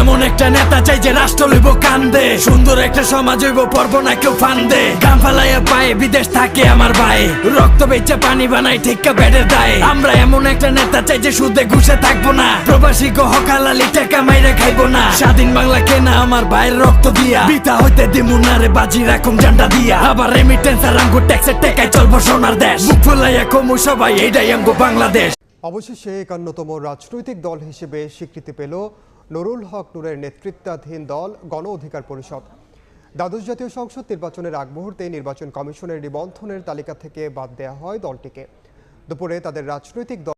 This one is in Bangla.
এমন একটা নেতা চাই যে রাষ্ট্র লইব কান্দে, সুন্দর একটা সমাজ হইব পর্ব না কেউ ফান্দে। গাম ফালাইয়া পায়ে বিদেশ থাকে আমার ভাই, রক্ত বেচে পানি বানাই ঠিকা বেডের দায়। আমরা এমন একটা নেতা চাই যে সুদে ঘুষে থাকবো না, প্রবাসী গো হকালালি টাকা মাইরে খাইবো না। স্বাধীন বাংলা কেনা আমার ভাইয়ের রক্ত দিয়া, বিতা হইতে দিমু না রে বাজি রাখুম জান্ডা দিয়া। আবার রেমিটেন্স আর আমগো ট্যাক্সের টাকায় চলবো সোনার দেশ, বুক ফুলাইয়া কমু সবাই এইটাই আমগো বাংলাদেশ। অবশেষে 51তম রাজনৈতিক দল হিসেবে স্বীকৃতি পেল নুরুল হক নূরের নেতৃত্বাধীন দল গণ অধিকার পরিষদ। দ্বাদশ জাতীয় সংসদ নির্বাচনের আগ মুহূর্তে নির্বাচন কমিশনের নিবন্ধনের তালিকা থেকে বাদ দেওয়া হয় দলটিকে। দুপুরে তাদের রাজনৈতিক দল